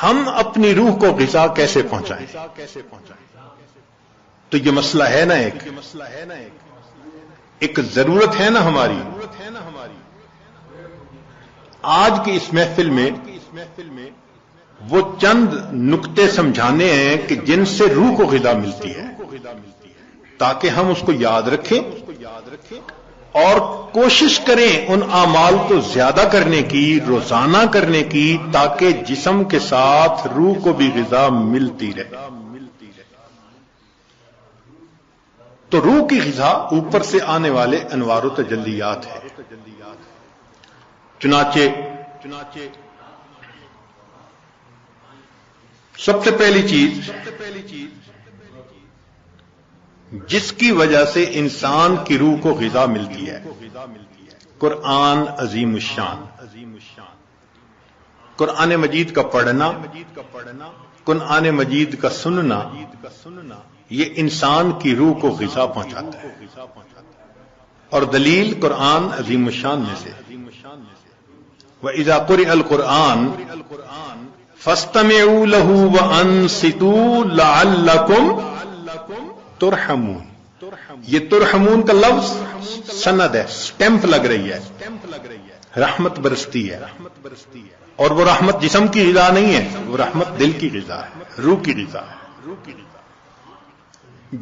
ہم اپنی روح کو غذا کیسے پہنچائیں؟ تو یہ مسئلہ ہے نا، ایک ضرورت ہے نا ہماری. آج کی اس محفل میں وہ چند نکتے سمجھانے ہیں کہ جن سے روح کو غذا ملتی ہے، تاکہ ہم اس کو یاد رکھیں اور کوشش کریں ان اعمال کو زیادہ کرنے کی، روزانہ کرنے کی، تاکہ جسم کے ساتھ روح کو بھی غذا ملتی رہے. تو روح کی غذا اوپر سے آنے والے انوار و تجلیات ہے. چنانچہ سب سے پہلی چیز جس کی وجہ سے انسان کی روح کو غذا ملتی ہے، قرآن عظیم الشان. قرآن مجید کا پڑھنا، قرآن مجید کا سننا، یہ انسان کی روح کو غذا پہنچاتا ہے. اور دلیل قرآن عظیم الشان میں سے وَإِذَا قُرِئَ الْقُرْآنُ فَاسْتَمِعُوا لَهُ وَأَنصِتُوا لَعَلَّكُمْ تُرْحَمُونَ. یہ ترحمون کا لفظ سند ہے، سٹیمپ لگ رہی ہے، رحمت برستی ہے. اور وہ رحمت جسم کی غذا نہیں ہے، وہ رحمت دل کی غذا ہے، روح کی غذا ہے.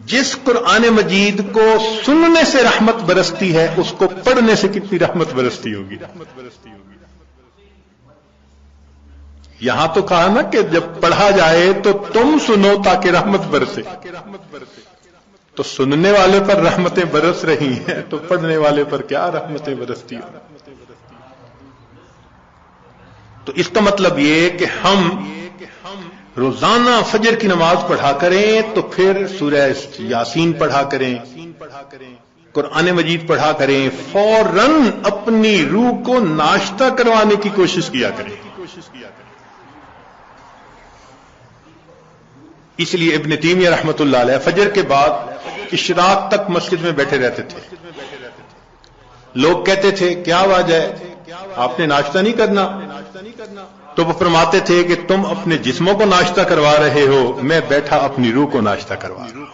جس قرآن مجید کو سننے سے رحمت برستی ہے، اس کو پڑھنے سے کتنی رحمت برستی ہوگی. یہاں تو کہا نا کہ جب پڑھا جائے تو تم سنو تاکہ رحمت برسے. تو سننے والے پر رحمتیں برس رہی ہیں تو پڑھنے والے پر کیا رحمتیں برستی ہیں. تو اس کا مطلب یہ کہ ہم روزانہ فجر کی نماز پڑھا کریں، تو پھر سورہ یاسین پڑھا کریں، قرآن مجید پڑھا کریں، فوراً اپنی روح کو ناشتہ کروانے کی کوشش کیا کریں. اس لیے ابن تیمیہ رحمۃ اللہ علیہ فجر کے بعد اشراق تک مسجد میں بیٹھے رہتے تھے. لوگ کہتے تھے کیا وجہ ہے، آپ نے ناشتہ نہیں کرنا؟ تو وہ فرماتے تھے کہ تم اپنے جسموں کو ناشتہ کروا رہے ہو، میں بیٹھا اپنی روح کو ناشتہ کروا رہا ہوں.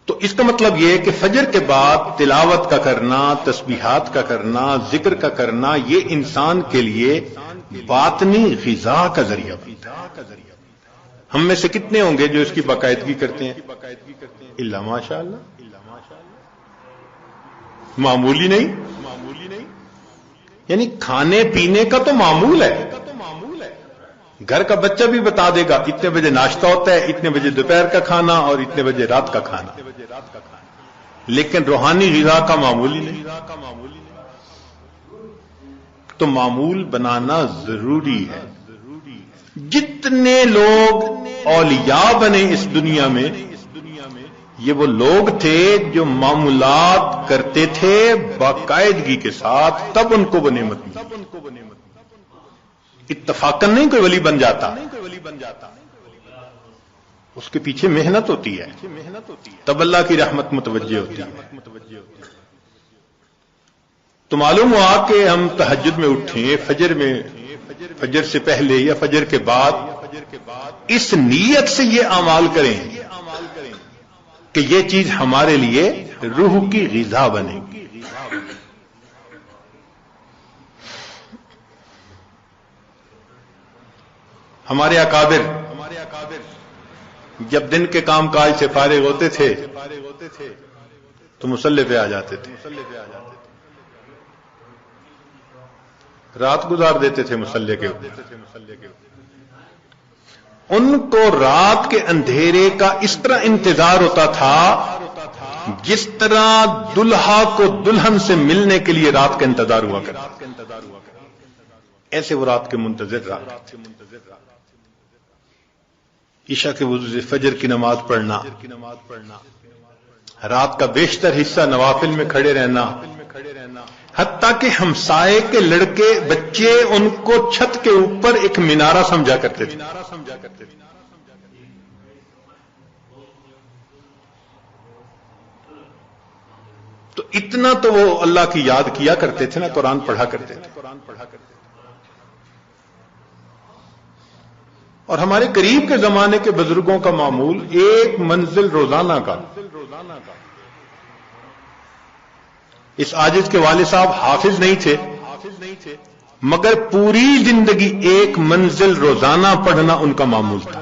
تو اس کا مطلب یہ کہ فجر کے بعد تلاوت کا کرنا، تسبیحات کا کرنا، ذکر کا کرنا، یہ انسان کے لیے باطنی غذا کا ذریعہ بنتا ہے. ہم میں سے کتنے ہوں گے جو اس کی باقاعدگی کرتے ہیں؟ الا ماشاء اللہ. معمولی نہیں، یعنی کھانے پینے کا تو معمول ہے. گھر کا بچہ بھی بتا دے گا اتنے بجے ناشتہ ہوتا ہے، اتنے بجے دوپہر کا کھانا اور اتنے بجے رات کا کھانا. لیکن روحانی غذا کا معمولی نہیں. تو معمول بنانا ضروری ہے. جتنے لوگ اولیاء بنے اس دنیا میں، یہ وہ لوگ تھے جو معمولات کرتے تھے باقاعدگی کے ساتھ، تب ان کو وہ نعمت ملی. اتفاقاً نہیں کوئی ولی بن جاتا، اس کے پیچھے محنت ہوتی ہے، تب اللہ کی رحمت متوجہ ہوتی ہے. تو معلوم ہوا کہ ہم تہجد میں اٹھیں، فجر سے پہلے یا فجر کے بعد اس نیت سے یہ اعمال کریں کہ یہ چیز ہمارے لیے روح کی غذا بنے. ہمارے اکابر جب دن کے کام کاج سے فارغ ہوتے تھے تو مصلی پہ آ جاتے تھے، رات گزار دیتے تھے مصلی کے اوپر. ان کو رات کے اندھیرے کا اس طرح انتظار ہوتا تھا جس طرح دلہا کو دلہن سے ملنے کے لیے رات کا انتظار ہوا کرتا. ایسے وہ رات کے منتظر رہا. عشاء کے وضو سے فجر کی نماز پڑھنا، رات کا بیشتر حصہ نوافل میں کھڑے رہنا، حتیٰ کہ ہمسائے کے لڑکے بچے ان کو چھت کے اوپر ایک مینارہ سمجھا کرتے تھے. تو اتنا تو وہ اللہ کی یاد کیا کرتے تھے نا، قرآن پڑھا کرتے تھے. اور ہمارے قریب کے زمانے کے بزرگوں کا معمول ایک منزل روزانہ کا. اس عاجز کے والد صاحب حافظ نہیں تھے مگر پوری زندگی ایک منزل روزانہ پڑھنا ان کا معمول تھا.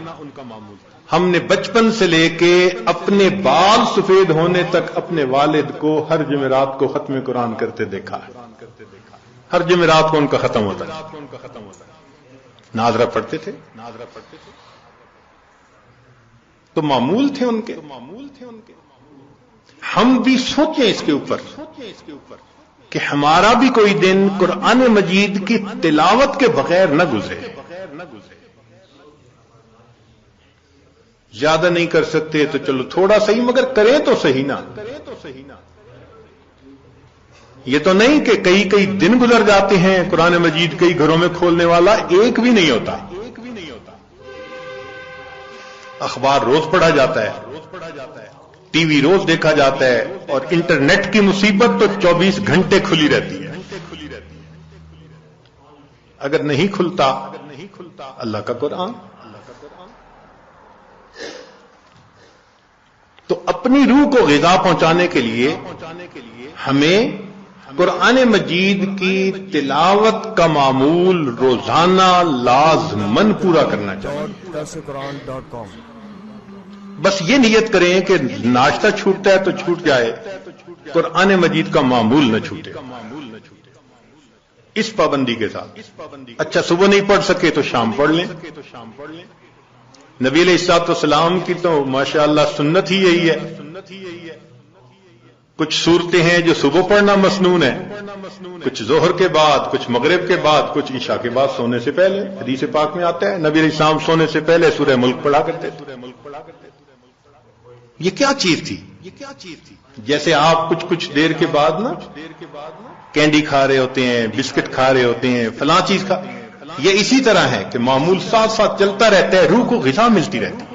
ہم نے بچپن سے لے کے اپنے بال سفید ہونے تک اپنے والد کو ہر جمعرات کو ختم قرآن کرتے دیکھا ہے. ہر جمعرات کو ان کا ختم ہوتا ہے. ناظرہ پڑھتے تھے تو معمول تھے ان کے. ہم بھی سوچیں اس کے اوپر کہ ہمارا بھی کوئی دن قرآن مجید کی تلاوت کے بغیر نہ گزرے. زیادہ نہیں کر سکتے تو چلو تھوڑا صحیح مگر کریں تو صحیح نا. یہ تو نہیں کہ کئی دن گزر جاتے ہیں قرآن مجید کئی گھروں میں کھولنے والا ایک بھی نہیں ہوتا. اخبار روز پڑھا جاتا ہے, ٹی وی روز دیکھا جاتا ہے, اور انٹرنیٹ کی مصیبت تو 24 گھنٹے کھلی رہتی ہے. اگر نہیں کھلتا اللہ کا قرآن تو اپنی روح کو غذا پہنچانے کے لیے ہمیں قرآن مجید کی تلاوت کا معمول روزانہ لازماً پورا کرنا چاہیے. بس یہ نیت کریں کہ ناشتہ چھوٹتا ہے تو چھوٹ جائے, قرآن مجید کا معمول نہ چھوٹے. اس پابندی کے ساتھ اچھا صبح نہیں پڑھ سکے تو شام پڑھ لیں. نبی علیہ الصلوۃ والسلام کی تو ماشاءاللہ سنت ہی یہی ہے. کچھ صورتیں ہیں جو صبح پڑھنا مسنون ہے, کچھ ظہر کے بعد, کچھ مغرب کے بعد, کچھ عشاء کے بعد سونے سے پہلے. حدیث پاک میں آتا ہے نبی علیہ السلام سونے سے پہلے سورہ ملک پڑھا کرتے تھے. یہ کیا چیز تھی؟ جیسے آپ کچھ دیر کے بعد نا کینڈی کھا رہے ہوتے ہیں, بسکٹ کھا رہے ہوتے ہیں, فلاں چیز کھا, یہ اسی طرح ہے کہ معمول ساتھ ساتھ چلتا رہتا ہے, روح کو غذا ملتی رہتی ہے.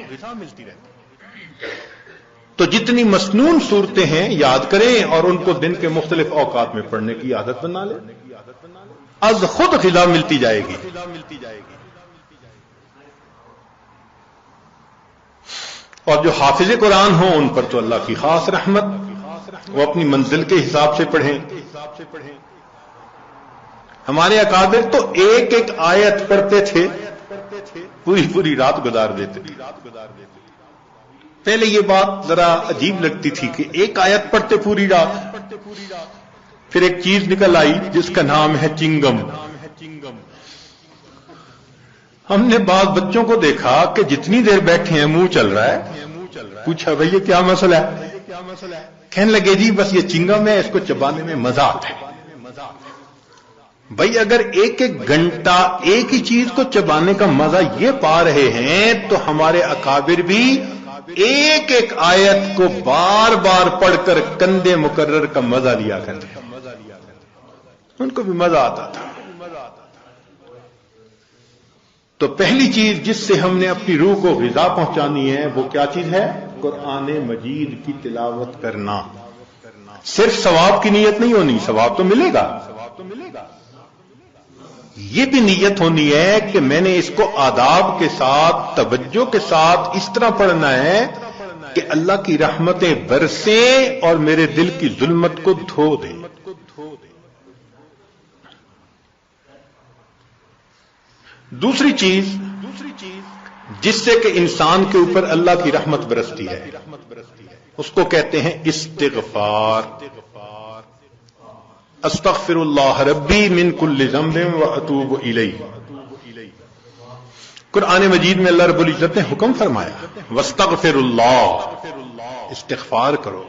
تو جتنی مسنون صورتیں ہیں یاد کریں اور ان کو دن کے مختلف اوقات میں پڑھنے کی عادت بنا لیں. از خود غذا ملتی جائے گی. اور جو حافظ قرآن ہوں ان پر تو اللہ کی خاص رحمت, وہ اپنی منزل کے حساب سے پڑھیں. ہمارے اکابر تو ایک آیت پڑھتے تھے, پوری رات گزار دیتے. پہلے یہ بات ذرا عجیب لگتی تھی کہ ایک آیت پڑھتے پوری رات, پھر ایک چیز نکل آئی جس کا نام ہے چنگم. ہم نے بعض بچوں کو دیکھا کہ جتنی دیر بیٹھے ہیں منہ چل رہا ہے. پوچھا بھئی یہ کیا مسئلہ ہے؟ کہنے لگے جی بس یہ چنگم ہے, اس کو چبانے میں مزہ آتا ہے. بھئی اگر ایک گھنٹہ ایک ہی چیز کو چبانے کا مزہ یہ پا رہے ہیں تو ہمارے اکابر بھی ایک آیت کو بار بار پڑھ کر کندے مکرر کا مزہ لیا کرتے ہیں. ان کو بھی مزہ آتا تھا. تو پہلی چیز جس سے ہم نے اپنی روح کو غذا پہنچانی ہے وہ کیا چیز ہے؟ قرآن مجید کی تلاوت کرنا. صرف ثواب کی نیت نہیں ہونی, ثواب تو ملے گا, یہ بھی نیت ہونی ہے کہ میں نے اس کو آداب کے ساتھ توجہ کے ساتھ اس طرح پڑھنا ہے کہ اللہ کی رحمتیں برسیں اور میرے دل کی ظلمت کو دھو دیں. دوسری چیز جس سے کہ انسان کے اوپر اللہ کی رحمت برستی ہے اس کو کہتے ہیں استغفار. استغفر اللہ ربی من کل ذنب واتوب الیہ. قرآن مجید میں اللہ رب العزت نے حکم فرمایا واستغفر اللہ, استغفار کرو.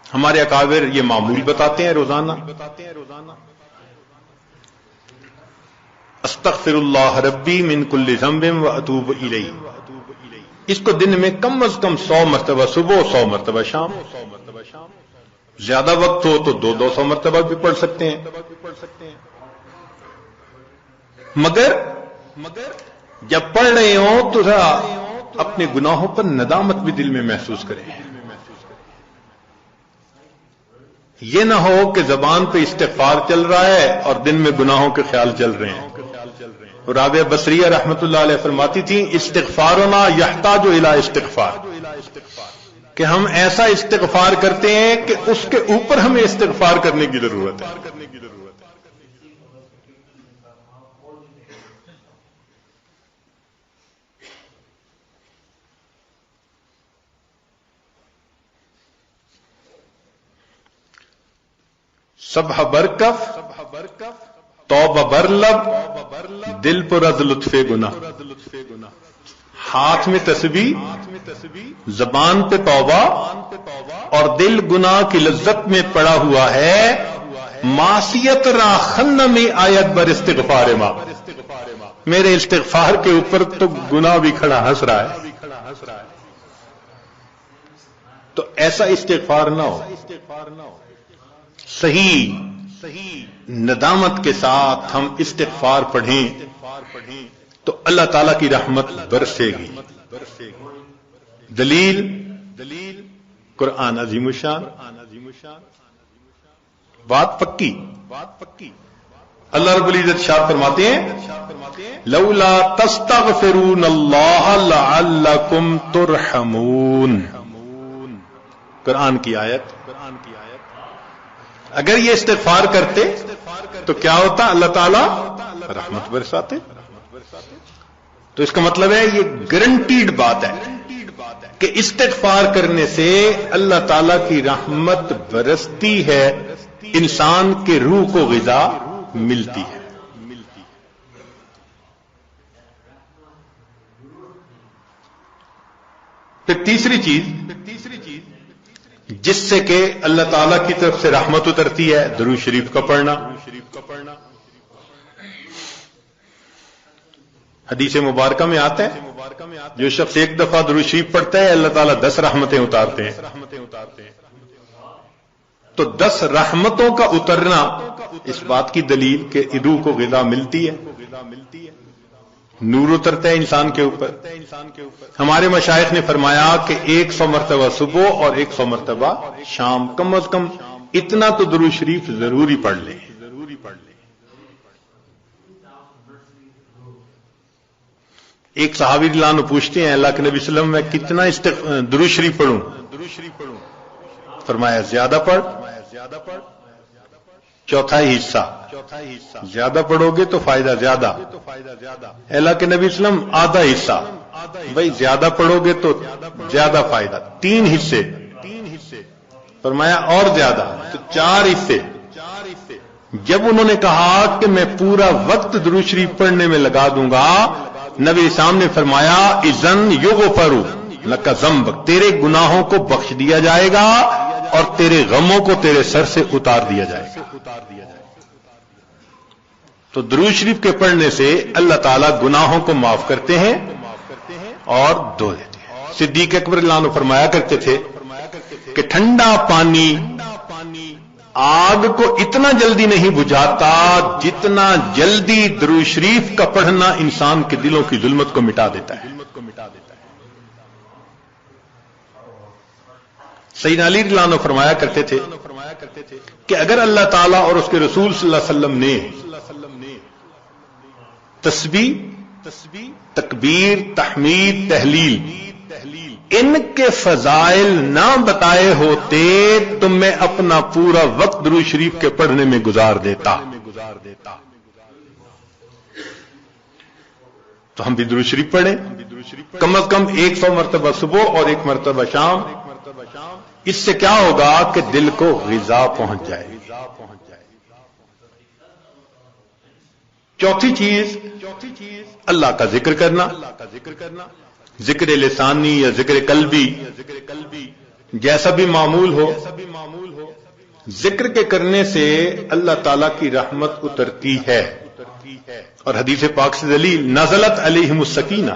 ہمارے اکابر یہ معمول بتاتے ہیں روزانہ, استغفر اللہ ربی من کل ذنب واتوب الیہ. اس کو دن میں کم از کم 100 مرتبہ صبح, 100 مرتبہ شام. زیادہ وقت ہو تو 200 مرتبہ بھی پڑھ سکتے ہیں. مگر جب پڑھ رہے ہوں تو ذرا اپنے گناہوں پر ندامت بھی دل میں محسوس کریں. یہ نہ ہو کہ زبان پہ استغفار چل رہا ہے اور دن میں گناہوں کے خیال چل رہے ہیں. رابعہ بصریہ رحمۃ اللہ علیہ فرماتی تھیں استغفارنا یحتاج الی استغفار، کہ ہم ایسا استغفار کرتے ہیں کہ اس کے اوپر ہمیں استغفار کرنے کی ضرورت ہے۔ سبح برکف توبہ برلب دل پر از لطف گناہ، ہاتھ میں تسبیح زبان پہ توبہ اور دل گناہ کی لذت میں پڑا ہوا ہے، معصیت را خن میں آیت بر استغفار ما، میرے استغفار کے اوپر تو گناہ بھی کھڑا ہنس رہا ہے۔ تو ایسا استغفار نہ ہو، صحیح ندامت کے ساتھ ہم استغفار پڑھیں تو اللہ تعالیٰ کی رحمت برسے گی۔ دلیل قرآن عظیم الشان، بات پکی۔ اللہ رب العزت شاہ فرماتے ہیں لولا تستغفرون اللہ لعلکم ترحمون، قرآن کی آیت۔ اگر یہ استغفار کرتے تو کیا ہوتا؟ اللہ تعالیٰ رحمت برساتے۔ تو اس کا مطلب ہے یہ گارنٹیڈ بات ہے کہ استغفار کرنے سے اللہ تعالیٰ کی رحمت برستی ہے، انسان کے روح کو غذا ملتی ہے۔ پھر تیسری چیز جس سے کہ اللہ تعالیٰ کی طرف سے رحمت اترتی ہے، درود شریف کا پڑھنا۔ حدیث مبارکہ میں آتا ہے جو شخص ایک دفعہ درود شریف پڑھتا ہے اللہ تعالیٰ 10 رحمتیں اتارتے ہیں۔ تو 10 رحمتوں کا اترنا اس بات کی دلیل کہ روح کو غذا ملتی ہے، نور اترتا ہے انسان کے اوپر۔ ہمارے مشائخ نے فرمایا کہ 100 مرتبہ صبح اور 100 مرتبہ شام، کم از کم اتنا تو درود شریف ضروری پڑھ لیں۔ ایک صحابی رضی اللہ عنہ پوچھتے ہیں اللہ کے نبی صلی اللہ علیہ وسلم میں کتنا درود شریف پڑھوں؟ فرمایا زیادہ پڑھ، چوتھائی حصہ زیادہ پڑھو گے تو فائدہ زیادہ۔ اللہ کے نبی صلی اللہ علیہ وسلم آدھا حصہ، بھائی زیادہ پڑھو گے تو زیادہ فائدہ، 3 حصے فرمایا اور زیادہ تو 4 حصے۔ جب انہوں نے کہا کہ میں پورا وقت درود شریف پڑھنے میں لگا دوں گا، نبی اسلام نے فرمایا اذن یغفر لک ذنبک، تیرے گناہوں کو بخش دیا جائے گا اور تیرے غموں کو تیرے سر سے اتار دیا جائے گا۔ تو درود شریف کے پڑھنے سے اللہ تعالیٰ گناہوں کو معاف کرتے ہیں اور دھو دیتے ہیں۔ صدیق اکبر اللہ عنہ فرمایا کرتے تھے کہ ٹھنڈا پانی آگ کو اتنا جلدی نہیں بجھاتا جتنا جلدی درود شریف کا پڑھنا انسان کے دلوں کی ظلمت کو مٹا دیتا ہے۔ سیدنا علی رضی اللہ عنہ فرمایا کرتے تھے کہ اگر اللہ تعالیٰ اور اس کے رسول صلی اللہ علیہ وسلم نے تسبیح، تکبیر، تحمید، تہلیل ان کے فضائل نہ بتائے ہوتے تو میں اپنا پورا وقت درود شریف کے پڑھنے میں گزار دیتا۔ تو ہم بھی درود شریف پڑھیں، کم از کم 100 مرتبہ صبح اور 1 مرتبہ شام۔ اس سے کیا ہوگا کہ دل کو غذا پہنچ جائے گی۔ چوتھی چیز اللہ کا ذکر کرنا، ذکر لسانی یا ذکر قلبی، جیسا بھی معمول ہو، ذکر کے کرنے سے اللہ تعالی کی رحمت اترتی ہے۔ اور حدیث پاک سے دلیل نزلت علیہم السکینہ،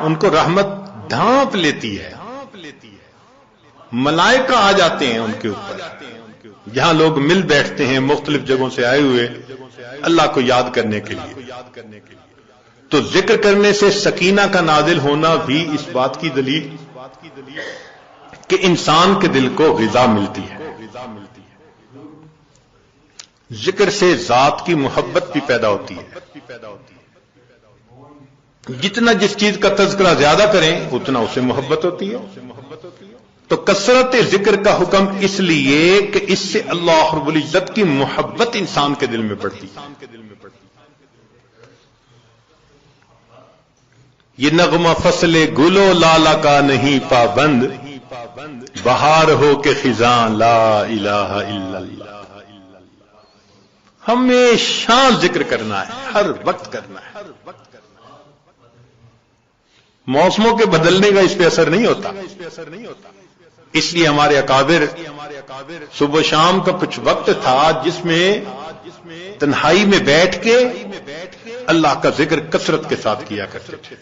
ان کو رحمت ڈھانپ لیتی ہے، ملائکہ آ جاتے ہیں ان کے اوپر۔ جہاں لوگ مل بیٹھتے ہیں مختلف جگہوں سے آئے ہوئے اللہ کو یاد کرنے کے لیے، تو ذکر کرنے سے سکینہ کا نازل ہونا بھی اس بات کی دلیل کہ انسان کے دل کو غذا ملتی ہے۔ ذکر سے ذات کی محبت بھی پیدا ہوتی ہے. جتنا جس چیز کا تذکرہ زیادہ کریں اتنا اسے محبت ہوتی ہے. تو کثرت ذکر کا حکم اس لیے کہ اس سے اللہ رب العزت کی محبت انسان کے دل میں بڑھتی ہے. یہ نغمہ فصل گلو لالا کا نہیں پابند، بہار ہو کے خزاں لا الہ الا اللہ. ہمیشہ ذکر کرنا ہے، ہر وقت کرنا ہے. موسموں کے بدلنے کا اس پہ اثر نہیں ہوتا. اس لیے ہمارے اکابر صبح شام کا کچھ وقت تھا جس میں تنہائی میں بیٹھ کے اللہ کا ذکر کثرت کے ساتھ کیا کرتے تھے.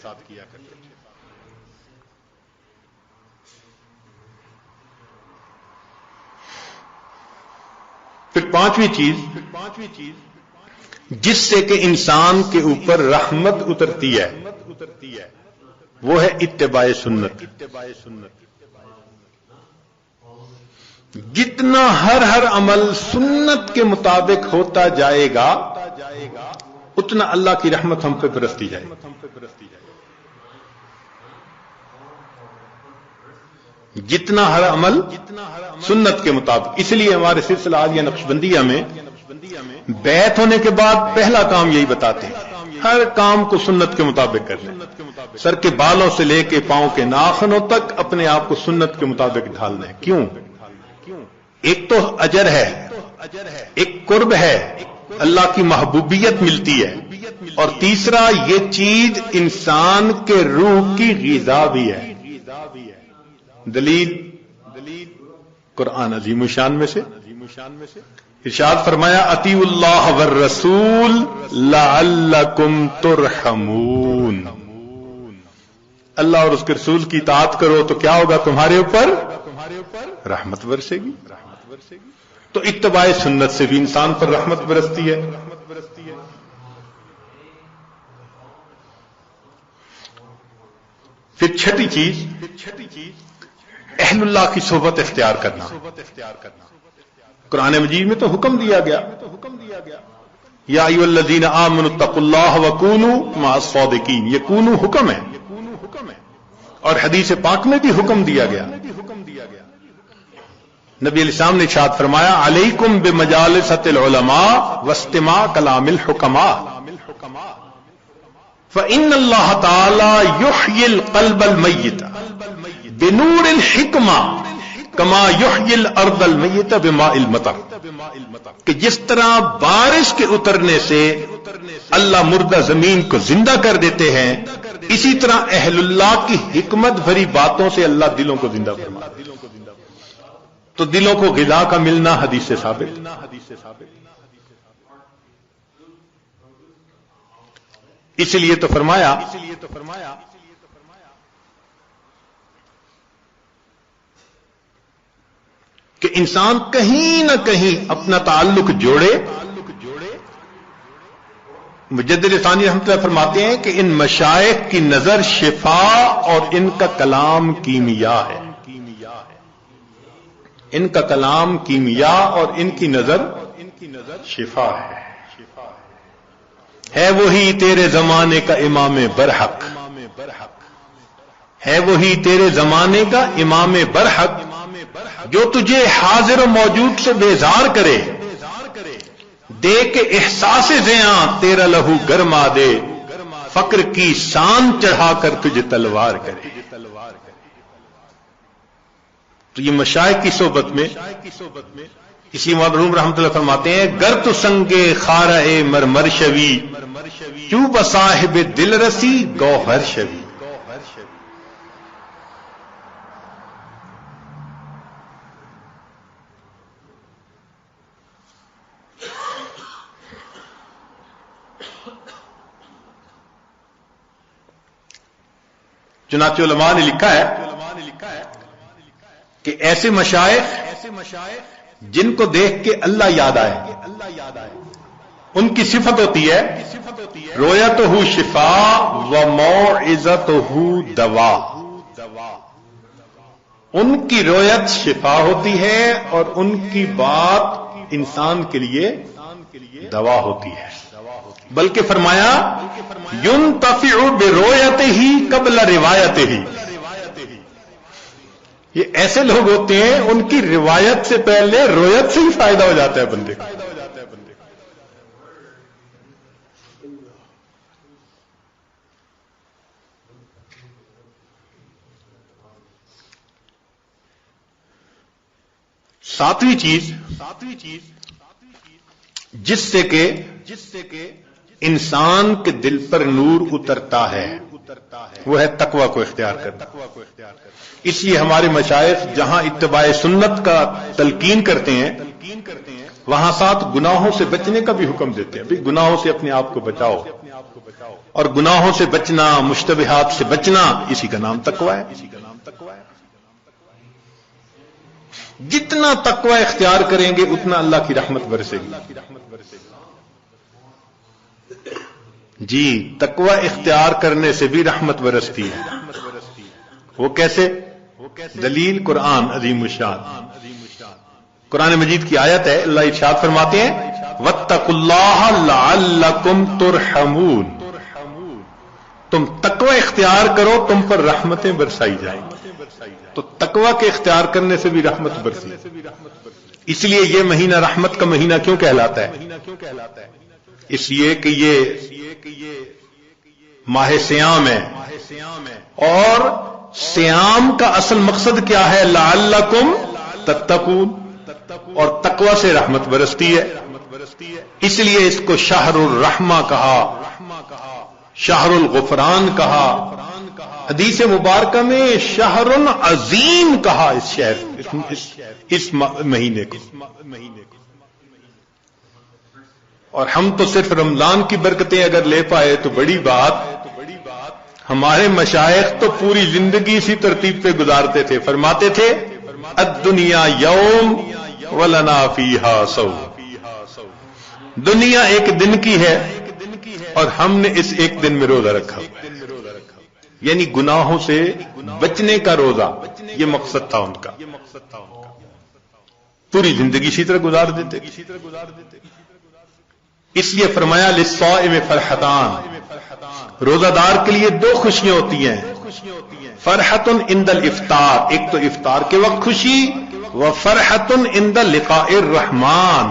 پھر پانچویں چیز جس سے کہ انسان کے اوپر رحمت اترتی ہے وہ ہے اتباع سنت. جتنا ہر عمل سنت کے مطابق ہوتا جائے گا اتنا اللہ کی رحمت ہم پہ برستی جائے. جتنا ہر عمل سنت کے مطابق. اس لیے ہمارے سلسلہ عالیہ نقشبندیہ میں بیعت ہونے کے بعد پہلا کام یہی بتاتے ہیں، ہر کام کو سنت کے مطابق کرنا. سر کے بالوں سے لے کے پاؤں کے ناخنوں تک اپنے آپ کو سنت کے مطابق ڈھالنا ہے. کیوں؟ ایک تو اجر ہے، ایک قرب ہے، اللہ کی محبوبیت ملتی ہے، اور تیسرا یہ چیز انسان کے روح کی غذا بھی ہے. دلیل قرآن عظیم الشان میں سے ارشاد فرمایا اطیعوا اللہ والرسول لعلکم ترحمون. اللہ اور اس کے رسول کی اطاعت کرو تو کیا ہوگا؟ تمہارے اوپر رحمت برسے گی. تو اتباع سنت سے بھی انسان پر رحمت برستی ہے. پھر چھٹی چیز اہل اللہ کی صحبت اختیار کرنا. قرآن مجید میں تو حکم دیا گیا یا ایھا الذین آمنوا اتقوا اللہ وکونوا مع الصادقین. یہ کونوا حکم ہے، اور حدیث پاک میں بھی حکم دیا گیا. نبی علیہ السلام نے ارشاد فرمایا علیکم بمجالسۃ العلماء واستماع کلام الحکماء فإن اللہ تعالی یحیی القلب المیت بنور الحکمہ کما یحیی الارض المیت بماء المطر. کہ جس طرح بارش کے اترنے سے اللہ مردہ زمین کو زندہ کر دیتے ہیں، اسی طرح اہل اللہ کی حکمت بھری باتوں سے اللہ دلوں کو زندہ فرماتا ہے. تو دلوں کو غذا کا ملنا حدیث سے ثابت. اس لیے تو فرمایا کہ انسان کہیں نہ کہیں اپنا تعلق جوڑے. مجدد ثانی رحمۃ اللہ فرماتے ہیں کہ ان مشائخ کی نظر شفا اور ان کا کلام کیمیا ہے. ان کا کلام کیمیا اور ان کی نظر شفا ہے وہی تیرے زمانے کا امام برحق. ہے وہی تیرے زمانے کا امام برحق جو تجھے حاضر و موجود سے بیزار کرے، دے کے احساس زیاں تیرا لہو گرما دے، فقر کی شان چڑھا کر تجھے تلوار کرے. تو یہ مشائخ کی صحبت میں اسی مرحوم رحمت اللہ فرماتے ہیں گر تو سنگے خارہ مرمر شوی چوب صاحب دل رسی گوہر شوی. چنانچہ علماء نے لکھا ہے کہ ایسے مشائخ جن کو دیکھ کے اللہ یاد آئے ان کی صفت ہوتی ہے رویتہ شفا و موعظتہ دوا. ان کی رویت شفا ہوتی ہے اور ان کی بات انسان کے لیے دوا ہوتی ہے، بلکہ فرمایا ينتفع برؤیتہ قبل روایتہ، یہ ایسے لوگ ہوتے ہیں ان کی روایت سے پہلے رویت سے ہی فائدہ ہو جاتا ہے بندے کو۔ ساتویں چیز جس سے کہ انسان کے دل پر نور اترتا ہے وہ ہے تقوی کو اختیار کرنا۔ اس لیے ہمارے مشائخ جہاں اتباع سنت کا تلقین کرتے ہیں وہاں ساتھ گناہوں سے بچنے کا بھی حکم دیتے ہیں، بھی گناہوں سے اپنے آپ کو بچاؤ، اور گناہوں سے بچنا، مشتبہات سے بچنا، اسی کا نام تقوی ہے۔ جتنا تقوی اختیار کریں گے اتنا اللہ کی رحمت برسے گی۔ جی، تقوی اختیار کرنے سے بھی رحمت برستی ہے۔ وہ کیسے؟ دلیل قرآن عظیم الشان، قرآن مجید کی آیت ہے، اللہ ارشاد فرماتے ہیں وَاتَّقُوا اللَّهَ لَعَلَّكُمْ تُرْحَمُونَ، تم تقوی اختیار کرو تم پر رحمتیں برسائی جائیں گی۔ تو تقوی کے اختیار کرنے سے بھی رحمت برسی۔ اس لیے یہ مہینہ رحمت کا مہینہ کیوں کہلاتا ہے؟ اس لیے کہ یہ ماہ سیام ہے، اور سیام کا اصل مقصد کیا ہے؟ لعلکم تتقون، اور تقوی سے رحمت برستی ہے۔ اس لیے اس کو شہر الرحمہ کہا، شہر الغفران کہا، حدیث مبارکہ میں شہر عظیم کہا اس مہینے کو۔ اور ہم تو صرف رمضان کی برکتیں اگر لے پائے تو بڑی بات۔ ہمارے مشائخ تو پوری زندگی اسی ترتیب پہ گزارتے تھے، فرماتے تھے الدنیا یوم ولنا فیہا صوم، دنیا ایک دن کی ہے اور ہم نے اس ایک دن میں روزہ رکھا، یعنی گناہوں سے بچنے کا روزہ، یہ مقصد تھا ان کا۔ پوری زندگی اسی طرح گزار دیتے۔ اس لیے فرمایا للصائم فرحتان، روزہ دار کے لیے دو خوشیاں ہوتی ہیں، فرحت عند الافطار، ایک تو افطار کے وقت خوشی، وفرحت عند لقاء الرحمن،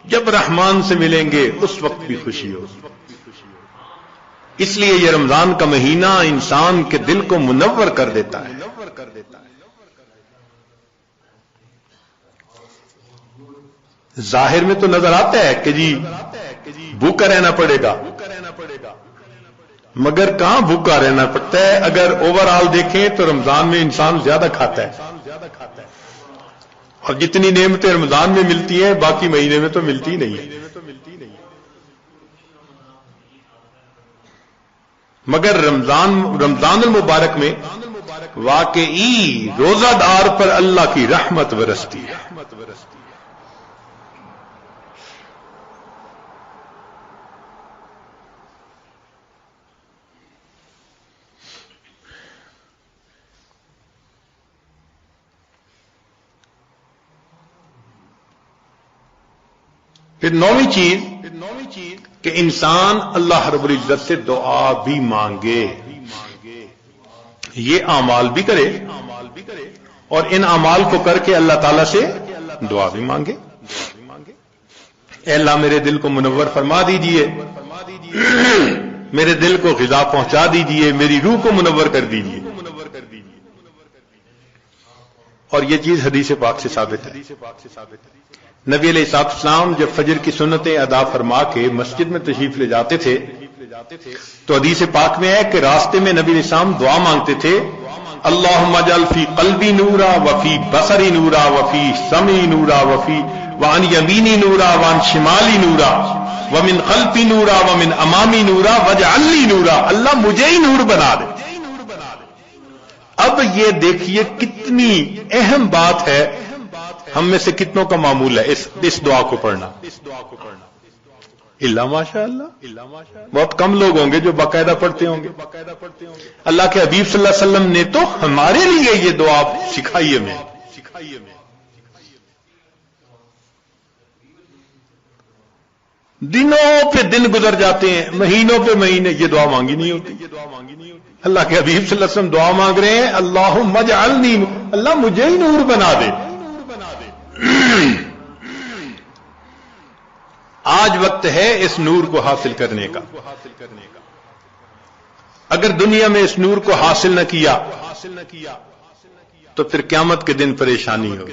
جب رحمان سے ملیں گے اس وقت بھی خوشی ہوگی۔ اس لیے یہ رمضان کا مہینہ انسان کے دل کو منور کر دیتا ہے۔ ظاہر میں تو نظر آتا ہے کہ جی بھوکا رہنا پڑے گا، مگر کہاں بھوکا رہنا پڑتا ہے؟ اگر اوور آل دیکھیں تو رمضان میں انسان زیادہ کھاتا ہے، اور جتنی نعمتیں رمضان میں ملتی ہیں باقی مہینے میں تو ملتی نہیں ہے۔ مگر رمضان المبارک میں واقعی روزہ دار پر اللہ کی رحمت برستی ہے۔ پھر نویں چیز کہ انسان اللہ رب العزت سے دعا بھی مانگے، یہ اعمال بھی کرے اور ان اعمال کو کر کے اللہ تعالی سے دعا بھی مانگے۔ اے اللہ میرے دل کو منور فرما دیجئے، میرے دل کو غذا پہنچا دیجئے، میری روح کو منور کر دیجئے۔ اور یہ چیز حدیث پاک سے ثابت ہے۔ نبی علیہ السلام جب فجر کی سنتیں ادا فرما کے مسجد میں تشریف لے جاتے تھے تو حدیث پاک میں ہے کہ راستے میں نبی علیہ السلام دعا مانگتے تھے، اللہم اجعل فی قلبی نورا وفی بصری نورا وفی سمعی نورا وفی وعن یمینی نورا وعن شمالی نورا ومن خلفی نورا ومن امامی نورا واجعل لی نورا، اللہ مجھے ہی نور بنا دے۔ اب یہ دیکھیے کتنی اہم بات ہے، ہم میں سے کتنوں کا معمول ہے اس دعا کو پڑھنا؟ اللہ ماشاء اللہ، بہت کم لوگ ہوں گے جو باقاعدہ پڑھتے ہوں گے۔ اللہ کے حبیب صلی اللہ علیہ وسلم نے تو ہمارے لیے یہ دعا سکھائی ہمیں۔ دنوں پہ دن گزر جاتے ہیں، مہینوں پہ مہینے، یہ دعا مانگی نہیں ہوتی۔ اللہ کے حبیب صلی اللہ علیہ وسلم دعا مانگ رہے ہیں، اللہم اجعلنی، اللہ مجھے ہی نور بنا دے۔ آج وقت ہے اس نور کو حاصل کرنے کا۔ اگر دنیا میں اس نور کو حاصل نہ کیا تو پھر قیامت کے دن پریشانی ہوگی۔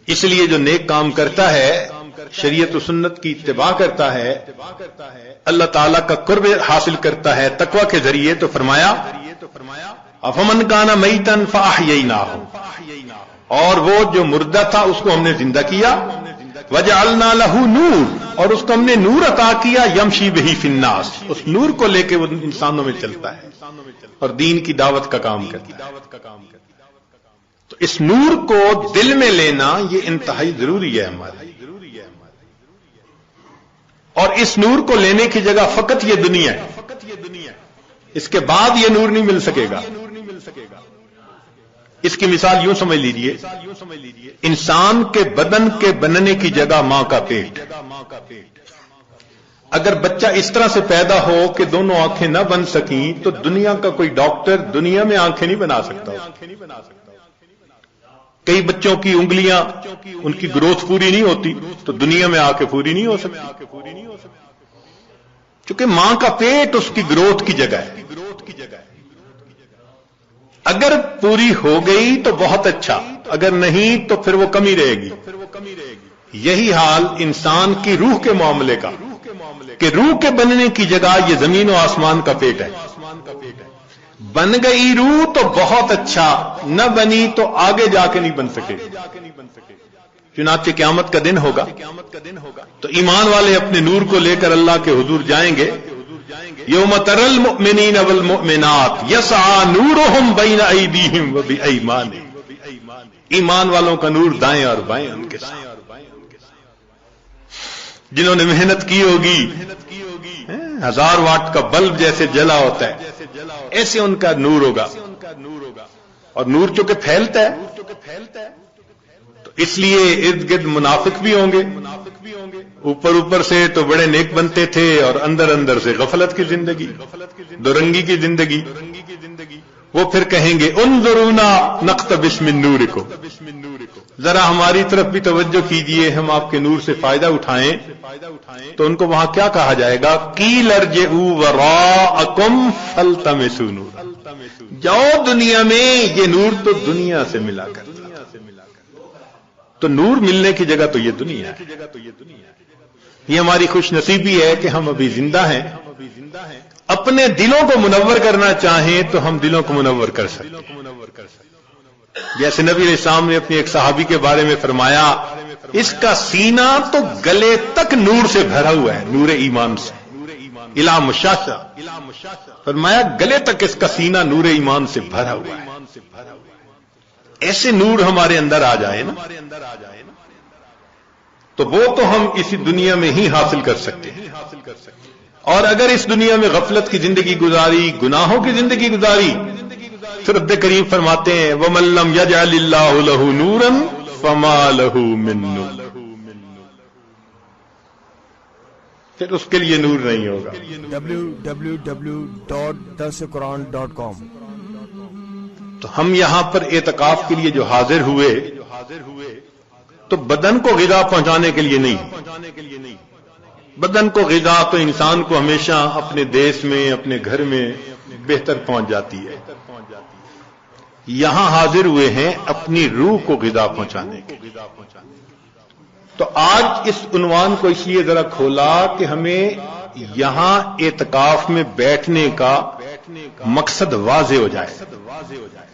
اس لیے جو نیک کام کرتا ہے، شریعت و سنت کی اتباع کرتا ہے، اللہ تعالیٰ کا قرب حاصل کرتا ہے تقوی کے ذریعے، تو فرمایا افمن کان میتا فاحییناہ، اور وہ جو مردہ تھا اس کو ہم نے زندہ کیا، وجعلنا لہ نور، اور اس کو ہم نے نور عطا کیا، یمشی بہ فی الناس، اس نور کو لے کے وہ انسانوں میں چلتا ہے اور دین کی دعوت کا کام کرتا ہے۔ تو اس نور کو دل میں لینا یہ انتہائی ضروری ہے ہمارے، اور اس نور کو لینے کی جگہ فقط یہ دنیا ہے، اس کے بعد یہ نور نہیں مل سکے گا۔ اس کی مثال یوں سمجھ لیجئے، انسان کے بدن کے بننے کی جگہ ماں کا پیٹ۔ اگر بچہ اس طرح سے پیدا ہو کہ دونوں آنکھیں نہ بن سکیں تو دنیا کا کوئی ڈاکٹر دنیا میں آنکھیں نہیں بنا سکتا۔ کئی بچوں کی انگلیاں، ان کی گروتھ پوری نہیں ہوتی تو دنیا میں آ کے پوری نہیں ہو سکتی، کیونکہ ماں کا پیٹ اس کی گروتھ کی جگہ ہے۔ اگر پوری ہو گئی تو بہت اچھا، اگر نہیں تو پھر وہ کمی رہے گی۔ یہی حال انسان کی روح کے معاملے کا، کہ روح کے بننے کی جگہ یہ زمین و آسمان کا پیٹ ہے۔ بن گئی روح تو بہت اچھا، نہ بنی تو آگے جا کے نہیں بن سکے۔ چنانچہ قیامت کا دن ہوگا تو ایمان والے اپنے نور کو لے کر اللہ کے حضور جائیں گے۔ یوم تری المؤمنین والمؤمنات یسعی نورہم بین ایدیہم وبایمانہم، ایمان والوں کا نور دائیں اور بائیں ان کے ساتھ۔ جنہوں نے محنت کی ہوگی، 1000 واٹ کا بلب جیسے جلا ہوتا ہے ایسے ان کا نور ہوگا، اور نور چونکہ پھیلتا ہے تو اس لیے ارد گرد منافق بھی ہوں گے، اوپر سے تو بڑے نیک بنتے تھے اور اندر سے غفلت کی زندگی، دو رنگی کی زندگی۔ وہ پھر کہیں گے انظرونا نقتبس من نورکم، ذرا ہماری طرف بھی توجہ کیجئے، ہم آپ کے نور سے فائدہ اٹھائیں۔ تو ان کو وہاں کیا کہا جائے گا؟ قیل ارجعوا وراءکم فالتمسوا نورا، جاؤ دنیا میں، یہ نور تو دنیا سے ملا کرتا۔ تو نور ملنے کی جگہ تو یہ دنیا ہے۔ یہ ہماری خوش نصیبی ہے کہ ہم ابھی زندہ ہیں، اپنے دلوں کو منور کرنا چاہیں تو ہم دلوں کو منور کر سکتے ہیں۔ جیسے نبی علیہ السلام نے اپنے ایک صحابی کے بارے میں فرمایا، اس کا سینہ تو گلے تک نور سے بھرا ہوا ہے، نور ایمان سے، الی مشاشہ، فرمایا گلے تک اس کا سینہ نور ایمان سے بھرا ہوا ہے۔ ایسے نور ہمارے اندر آ جائے نا تو وہ تو ہم اسی دنیا میں ہی حاصل کر سکتے ہیں۔ اور اگر اس دنیا میں غفلت کی زندگی گزاری، گناہوں کی زندگی گزاری، پھر رب کریم فرماتے ہیں وَمَن لَّمْ يَجْعَلِ اللَّهُ لَهُ نُورًا فَمَا لَهُ مِن نُور، پھر اس کے لیے نور نہیں ہوگا۔ www.darsequran.com۔ تو ہم یہاں پر اعتکاف کے لیے جو حاضر ہوئے تو بدن کو غذا پہنچانے کے لیے نہیں، بدن کو غذا تو انسان کو ہمیشہ اپنے دیش میں، اپنے گھر میں بہتر پہنچ جاتی ہے۔ یہاں حاضر ہوئے ہیں اپنی روح کو غذا پہنچانے کے۔ تو آج اس عنوان کو اس لیے ذرا کھولا کہ ہمیں یہاں اعتکاف میں بیٹھنے کا مقصد واضح ہو جائے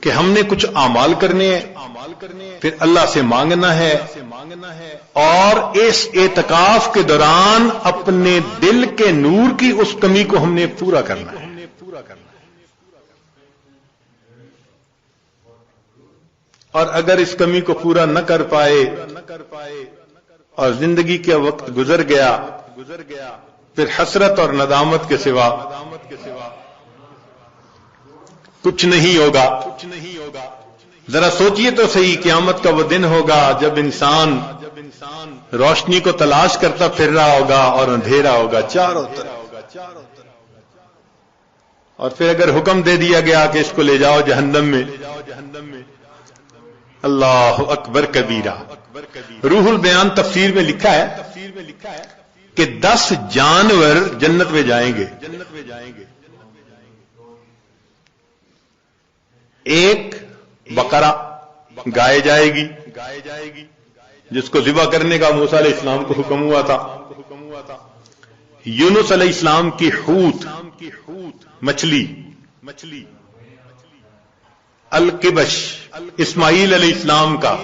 کہ ہم نے کچھ اعمال کرنے ہیں، پھر اللہ سے مانگنا ہے، اور اس اعتکاف کے دوران اپنے دل کے نور کی اس کمی کو ہم نے پورا کرنا ہے۔ اور اگر اس کمی کو پورا نہ کر پائے اور زندگی کا وقت گزر گیا، پھر حسرت اور ندامت کے سوا کچھ نہیں ہوگا۔ ذرا سوچئے تو صحیح، قیامت کا وہ دن ہوگا جب انسان روشنی کو تلاش کرتا پھر رہا ہوگا اور اندھیرا ہوگا چاروں طرف. اور پھر اگر حکم دے دیا گیا کہ اس کو لے جاؤ جہنم میں، اللہ اکبر کبیرہ. روح البیان تفسیر میں لکھا ہے کہ 10 جانور جنت میں جائیں گے. ایک بقرہ گائے جائے گی جس کو ذبح کرنے کا موسیٰ علیہ السلام کو حکم ہوا تھا. یونس علیہ السلام کی حوت مچھلی، القبش اسماعیل علیہ السلام کا،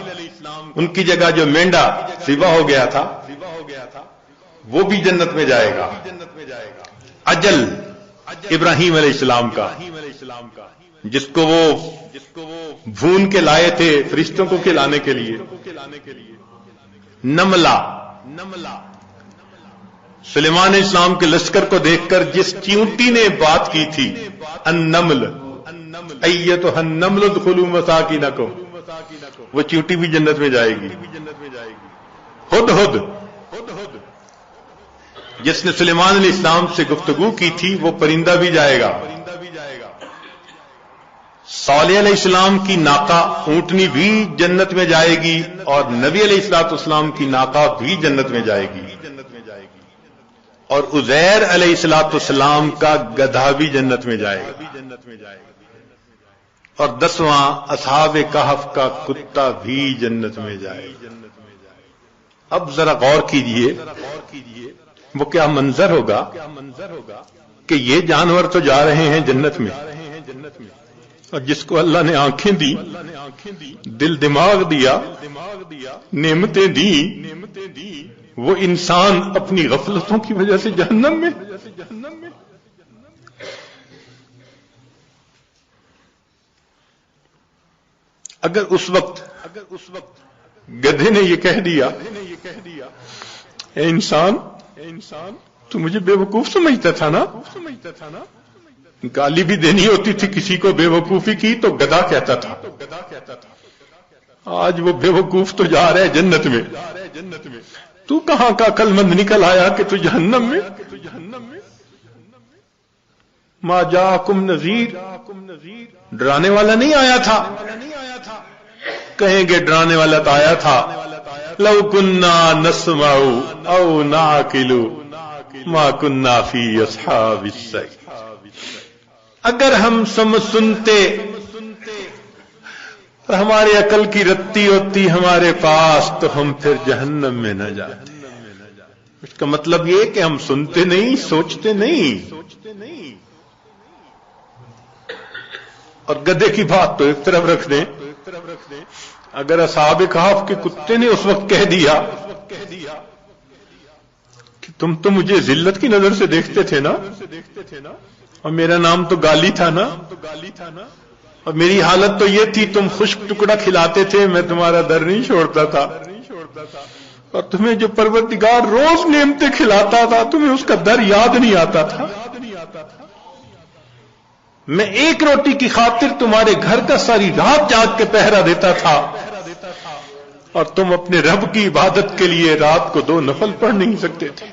ان کی جگہ جو مینڈا ذبح ہو گیا تھا وہ بھی جنت میں جائے گا. اجل ابراہیم علیہ السلام کا، جس کو وہ بھون کے لائے تھے فرشتوں کو کھلانے کے لیے. نملہ، سلیمان علیہ السلام کے لشکر کو دیکھ کر جس چیونٹی نے بات کی تھی، النمل ایتھا النمل ادخلوا مساکنکم، وہ چیونٹی بھی جنت میں جائے گی. ہدہد جس نے سلیمان علیہ السلام سے گفتگو کی تھی وہ پرندہ بھی جائے گا. صالح علیہ السلام کی ناقہ اونٹنی بھی جنت میں جائے گی، اور نبی علیہ الصلوۃ والسلام کی ناقہ بھی جنت میں جائے گی. اور عزیر علیہ الصلوۃ والسلام کا گدھا بھی جنت میں جائے گا. اور 10واں اصحاب کہف کا کتا بھی جنت میں جائے گا. اب ذرا غور کیجئے وہ کیا منظر ہوگا کہ یہ جانور تو جا رہے ہیں جنت میں، اور جس کو اللہ نے آنکھیں دی، دل دماغ دیا، نعمتیں دی، وہ انسان اپنی غفلتوں کی وجہ سے جہنم میں. اگر اس وقت گدھے نے یہ کہہ دیا، اے انسان تو مجھے بے وقوف سمجھتا تھا نا، گالی بھی دینی ہوتی تھی کسی کو بے وقوفی کی تو گدھا کہتا تھا. آج وہ بے وقوف تو جا رہے جنت میں، تو کہاں کا عقل مند نکل آیا کہ تو جہنم میں. ما جاءکم نذیر، ڈرانے والا نہیں آیا تھا. کہیں گے ڈرانے والا تو آیا تھا. لو کننا نسمع او نعقل ما کننا فی اصحاب السعیر، اگر ہم سنتے، ہماری عقل کی رتی ہوتی ہمارے پاس تو ہم پھر جہنم میں نہ جاتے. اس کا مطلب یہ کہ ہم سنتے نہیں، سوچتے نہیں. اور گدھے کی بات تو ایک طرف رکھ دیں، اگر اصحاب کہف کے کتے نے اس وقت کہہ دیا کہ تم تو مجھے ذلت کی نظر سے دیکھتے تھے نا، اور میرا نام تو گالی تھا نا، اور میری حالت تو یہ تھی تم خشک ٹکڑا کھلاتے تھے، میں تمہارا در نہیں چھوڑتا تھا، اور تمہیں جو پروردگار روز نعمتیں کھلاتا تھا تمہیں اس کا در یاد نہیں آتا تھا. میں ایک روٹی کی خاطر تمہارے گھر کا ساری رات جاگ کے پہرا دیتا تھا، اور تم اپنے رب کی عبادت کے لیے رات کو 2 نفل پڑھ نہیں سکتے تھے.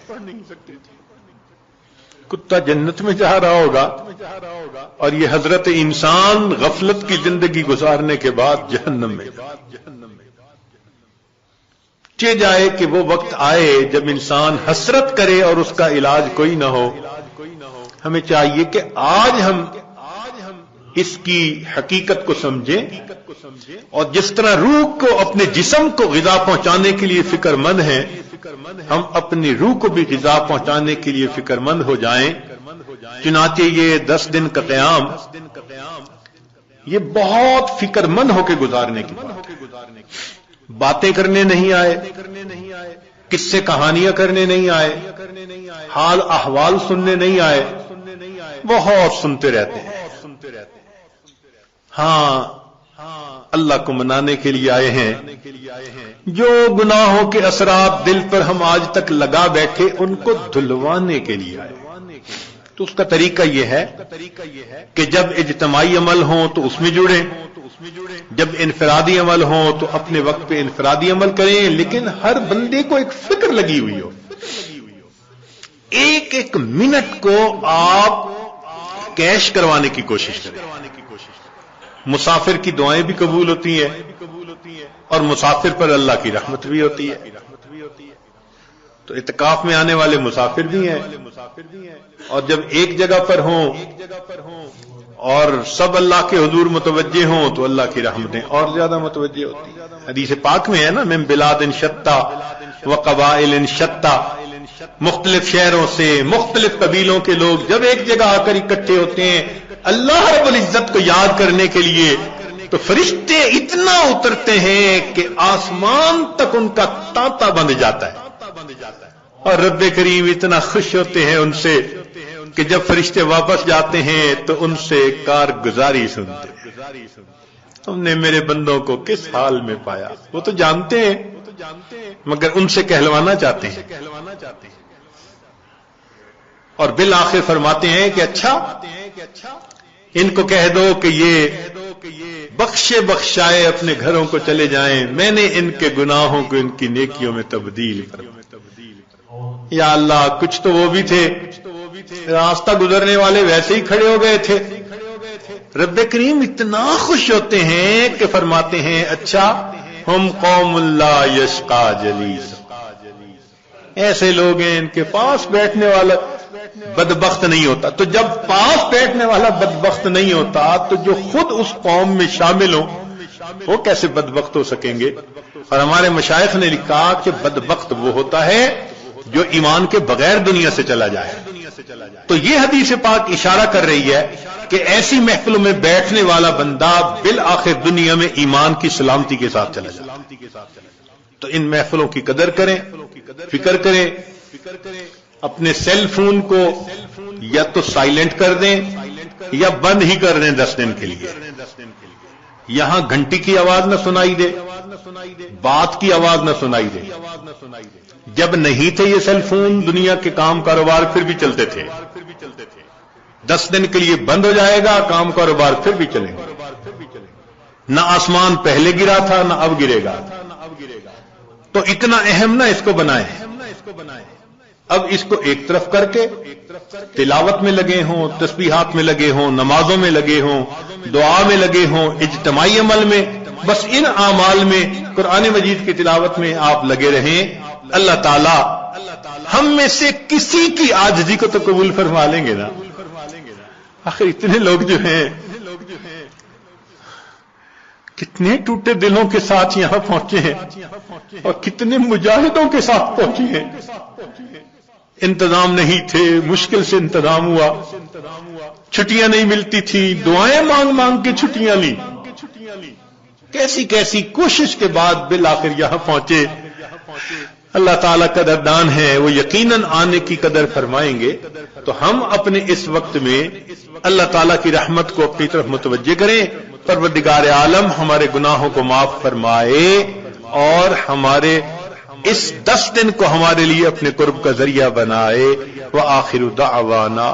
کتا جنت میں جا رہا ہوگا، اور یہ حضرت انسان غفلت کی زندگی گزارنے کے بعد جہنم میں. چہ جائے کہ وہ وقت آئے جب انسان حسرت کرے اور اس کا علاج کوئی نہ ہو. ہمیں چاہیے کہ آج ہم اس کی حقیقت کو سمجھیں، اور جس طرح روح کو اپنے جسم کو غذا پہنچانے کے لیے فکر مند ہیں، ہم اپنی روح کو بھی غذا پہنچانے کے لیے فکر مند ہو جائیں. چنانچہ یہ 10 دن کا قیام یہ بہت فکر مند ہو کے گزارنے کی باتیں کرنے نہیں آئے، قصے کہانیاں کرنے نہیں آئے، حال احوال سننے نہیں آئے. بہت سنتے رہتے ہیں. ہاں اللہ کو منانے کے لیے آئے ہیں. جو گناہوں کے اثرات دل پر ہم آج تک لگا بیٹھے ان کو دھلوانے کے لیے آئے. تو اس کا طریقہ یہ ہے کہ جب اجتماعی عمل ہوں تو اس میں جڑیں، جب انفرادی عمل ہوں تو اپنے وقت پہ انفرادی عمل کریں، لیکن ہر بندے کو ایک فکر لگی ہوئی ہو، ایک ایک منٹ کو آپ کیش کروانے کی کوشش کریں۔ مسافر کی دعائیں بھی قبول ہوتی ہیں اور مسافر پر اللہ کی رحمت بھی ہوتی ہے۔ تو اعتکاف میں آنے والے مسافر بھی ہیں، اور جب ایک جگہ پر ہوں اور سب اللہ کے حضور متوجہ ہوں تو اللہ کی رحمتیں اور زیادہ متوجہ ہوتی ہیں۔ حدیث پاک میں ہے نا، من بلاد شتى وقبائل شتى، مختلف شہروں سے مختلف قبیلوں کے لوگ جب ایک جگہ آ کر اکٹھے ہوتے ہیں اللہ رب العزت کو یاد کرنے کے لیے، تو فرشتے اتنا اترتے ہیں کہ آسمان تک ان کا تانتا بند جاتا ہے، اور رب کریم اتنا خوش ہوتے ہیں ان سے کہ جب فرشتے واپس جاتے ہیں تو ان سے کارگزاری سنتے ہیں، تم نے میرے بندوں کو کس حال میں پایا۔ وہ تو جانتے ہیں مگر ان سے کہلوانا چاہتے ہیں، اور بالآخر فرماتے ہیں کہ اچھا ان کو کہہ دو کہ یہ بخشے بخشائے اپنے گھروں کو چلے جائیں، میں نے ان کے گناہوں کو ان کی نیکیوں میں تبدیل فرمایا۔ یا اللہ، کچھ تو وہ بھی تھے راستہ گزرنے والے ویسے ہی کھڑے ہو گئے تھے۔ رب کریم اتنا خوش ہوتے ہیں کہ فرماتے ہیں اچھا ہم قوم لا یشقى جلیس، ایسے لوگ ہیں ان کے پاس بیٹھنے والا بدبخت نہیں ہوتا۔ تو جب پاس بیٹھنے والا بدبخت نہیں ہوتا تو جو خود اس قوم میں شامل ہوں وہ کیسے بدبخت ہو سکیں گے؟ اور ہمارے مشائخ نے لکھا کہ بدبخت وہ ہوتا ہے جو ایمان کے بغیر دنیا سے چلا جائے۔ تو یہ حدیث پاک اشارہ کر رہی ہے کہ ایسی محفلوں میں بیٹھنے والا بندہ بالآخر دنیا میں ایمان کی سلامتی کے ساتھ چلا جائے۔ تو ان محفلوں کی قدر کریں، فکر کریں، اپنے سیل فون کو یا تو سائلنٹ کر دیں یا بند ہی کر دیں 10 دن کے لیے۔ یہاں گھنٹی کی آواز نہ سنائی دے، بات کی آواز نہ سنائی دے۔ جب نہیں تھے یہ سیل فون، دنیا کے کام کاروبار پھر بھی چلتے تھے، 10 دن کے لیے بند ہو جائے گا، کام کاروبار پھر بھی چلیں گے۔ نہ آسمان پہلے گرا تھا نہ اب گرے گا، تو اتنا اہم نہ اس کو بنائیں۔ اب اس کو ایک طرف کر کے تلاوت میں لگے ہوں، تسبیحات میں لگے ہوں، نمازوں میں لگے ہوں، دعا میں لگے ہوں، اجتماعی عمل میں، بس ان اعمال میں، قرآن مجید کی تلاوت میں آپ لگے رہیں۔ اللہ تعالی ہم میں سے کسی کی عاجزی کو تو قبول فرما لیں گے نا۔ آخر اتنے لوگ جو ہیں کتنے ٹوٹے دلوں کے ساتھ یہاں پہنچے ہیں اور کتنے مجاہدوں کے ساتھ پہنچے ہیں۔ انتظام نہیں تھے، مشکل سے انتظام ہوا، چھٹیاں نہیں ملتی تھی، دعائیں مانگ مانگ کے چھٹیاں لی، کیسی کیسی کوشش کے بعد بالآخر یہاں پہنچے۔ اللہ تعالیٰ قدردان ہے، وہ یقیناً آنے کی قدر فرمائیں گے۔ تو ہم اپنے اس وقت میں اللہ تعالیٰ کی رحمت کو اپنی طرف متوجہ کریں، پروردگار عالم ہمارے گناہوں کو معاف فرمائے اور ہمارے اس 10 دن کو ہمارے لیے اپنے قرب کا ذریعہ بنائے۔ وآخر دعوانا